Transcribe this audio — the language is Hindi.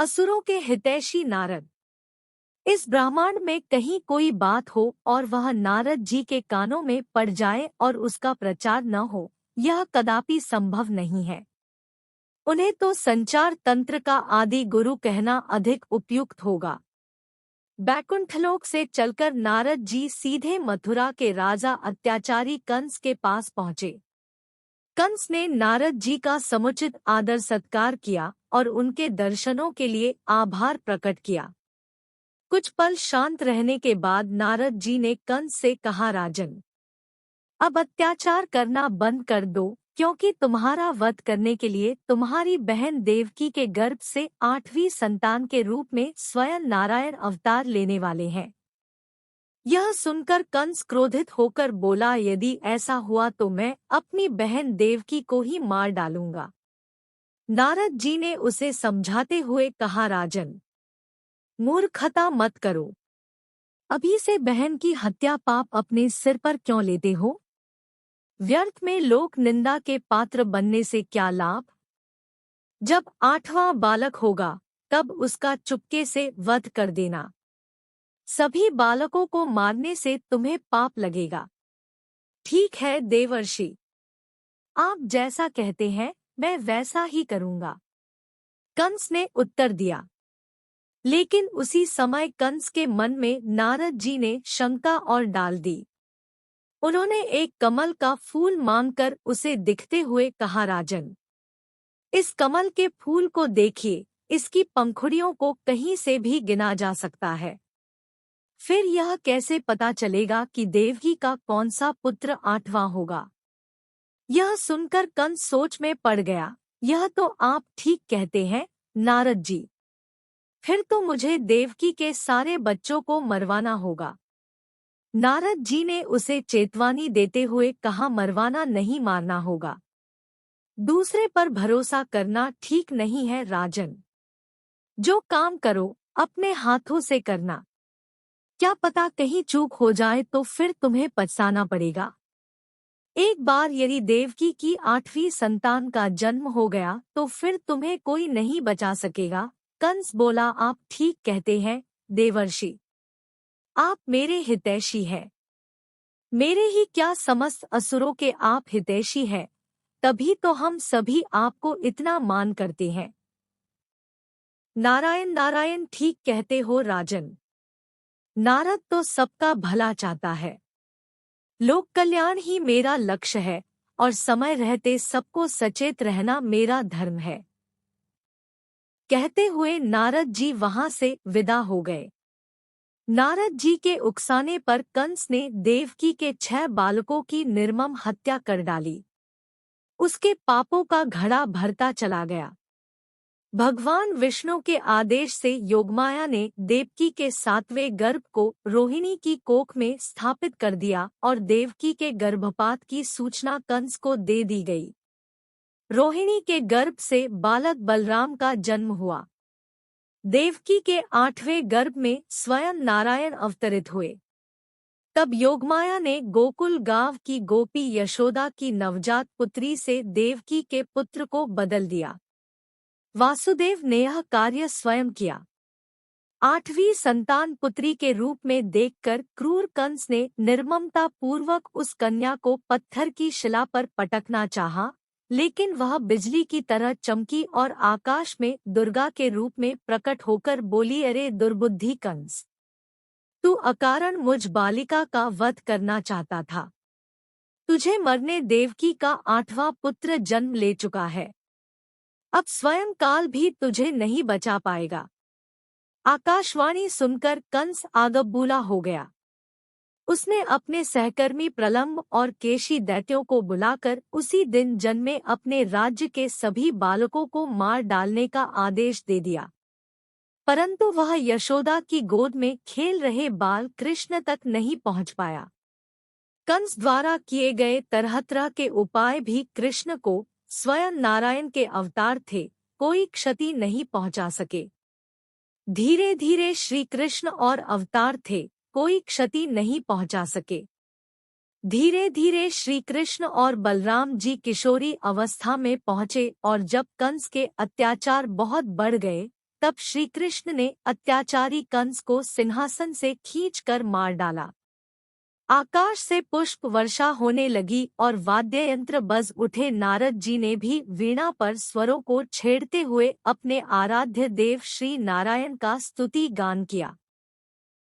असुरों के हितैषी नारद। इस ब्रह्मांड में कहीं कोई बात हो और वह नारद जी के कानों में पड़ जाए और उसका प्रचार न हो, यह कदापि संभव नहीं है। उन्हें तो संचार तंत्र का आदि गुरु कहना अधिक उपयुक्त होगा। बैकुंठलोक से चलकर नारद जी सीधे मथुरा के राजा अत्याचारी कंस के पास पहुँचे। कंस ने नारद जी का समुचित आदर सत्कार किया और उनके दर्शनों के लिए आभार प्रकट किया। कुछ पल शांत रहने के बाद नारद जी ने कंस से कहा, राजन, अब अत्याचार करना बंद कर दो, क्योंकि तुम्हारा वध करने के लिए तुम्हारी बहन देवकी के गर्भ से 8वीं संतान के रूप में स्वयं नारायण अवतार लेने वाले हैं। यह सुनकर कंस क्रोधित होकर बोला, यदि ऐसा हुआ तो मैं अपनी बहन देवकी को ही मार डालूंगा। नारद जी ने उसे समझाते हुए कहा, राजन, मूर्खता मत करो। अभी से बहन की हत्या पाप अपने सिर पर क्यों लेते हो? व्यर्थ में लोक निंदा के पात्र बनने से क्या लाभ? जब 8वां बालक होगा तब उसका चुपके से वध कर देना। सभी बालकों को मारने से तुम्हें पाप लगेगा। ठीक है देवर्षि, आप जैसा कहते हैं मैं वैसा ही करूंगा, कंस ने उत्तर दिया। लेकिन उसी समय कंस के मन में नारद जी ने शंका और डाल दी। उन्होंने एक कमल का फूल मांगकर उसे दिखते हुए कहा, राजन, इस कमल के फूल को देखिए, इसकी पंखुड़ियों को कहीं से भी गिना जा सकता है। फिर यह कैसे पता चलेगा कि देवकी का कौन सा पुत्र 8वां होगा? यह सुनकर कंस सोच में पड़ गया। यह तो आप ठीक कहते हैं नारद जी। फिर तो मुझे देवकी के सारे बच्चों को मरवाना होगा। नारद जी ने उसे चेतावनी देते हुए कहा, मरवाना नहीं, मारना होगा। दूसरे पर भरोसा करना ठीक नहीं है राजन। जो काम करो अपने हाथों से करना। क्या पता कहीं चूक हो जाए तो फिर तुम्हें पछताना पड़ेगा। एक बार यदि देवकी की 8वीं संतान का जन्म हो गया तो फिर तुम्हें कोई नहीं बचा सकेगा। कंस बोला, आप ठीक कहते हैं देवर्षि, आप मेरे हितैषी हैं। मेरे ही क्या, समस्त असुरों के आप हितैषी हैं, तभी तो हम सभी आपको इतना मान करते हैं। नारायण नारायण, ठीक कहते हो राजन। नारद तो सबका भला चाहता है। लोक कल्याण ही मेरा लक्ष्य है और समय रहते सबको सचेत रहना मेरा धर्म है। कहते हुए नारद जी वहां से विदा हो गए। नारद जी के उकसाने पर कंस ने देवकी के 6 बालकों की निर्मम हत्या कर डाली। उसके पापों का घड़ा भरता चला गया। भगवान विष्णु के आदेश से योगमाया ने देवकी के 7वें गर्भ को रोहिणी की कोख में स्थापित कर दिया और देवकी के गर्भपात की सूचना कंस को दे दी गई। रोहिणी के गर्भ से बालक बलराम का जन्म हुआ। देवकी के 8वें गर्भ में स्वयं नारायण अवतरित हुए। तब योगमाया ने गोकुल गांव की गोपी यशोदा की नवजात पुत्री से देवकी के पुत्र को बदल दिया। वासुदेव ने यह कार्य स्वयं किया। 8वीं संतान पुत्री के रूप में देखकर क्रूर कंस ने निर्ममता पूर्वक उस कन्या को पत्थर की शिला पर पटकना चाहा, लेकिन वह बिजली की तरह चमकी और आकाश में दुर्गा के रूप में प्रकट होकर बोली, अरे दुर्बुद्धि कंस, तू अकारण मुझ बालिका का वध करना चाहता था। तुझे मरने देवकी का 8वां पुत्र जन्म ले चुका है। अब स्वयं काल भी तुझे नहीं बचा पाएगा। आकाशवाणी सुनकर कंस आगबबूला हो गया। उसने अपने सहकर्मी प्रलंब और केशी दैत्यों को बुलाकर उसी दिन जन्मे अपने राज्य के सभी बालकों को मार डालने का आदेश दे दिया। परंतु वह यशोदा की गोद में खेल रहे बाल कृष्ण तक नहीं पहुंच पाया। कंस द्वारा किए गए तरह-तरह के उपाय भी कृष्ण को, स्वयं नारायण के अवतार थे, कोई क्षति नहीं पहुंचा सके। धीरे धीरे श्री कृष्ण और अवतार थे, कोई क्षति नहीं पहुंचा सके। धीरे धीरे श्री कृष्ण और बलराम जी किशोरी अवस्था में पहुंचे और जब कंस के अत्याचार बहुत बढ़ गए तब श्री कृष्ण ने अत्याचारी कंस को सिंहासन से खींचकर मार डाला। आकाश से पुष्प वर्षा होने लगी और वाद्ययंत्र बज उठे। नारद जी ने भी वीणा पर स्वरों को छेड़ते हुए अपने आराध्य देव श्री नारायण का स्तुति गान किया।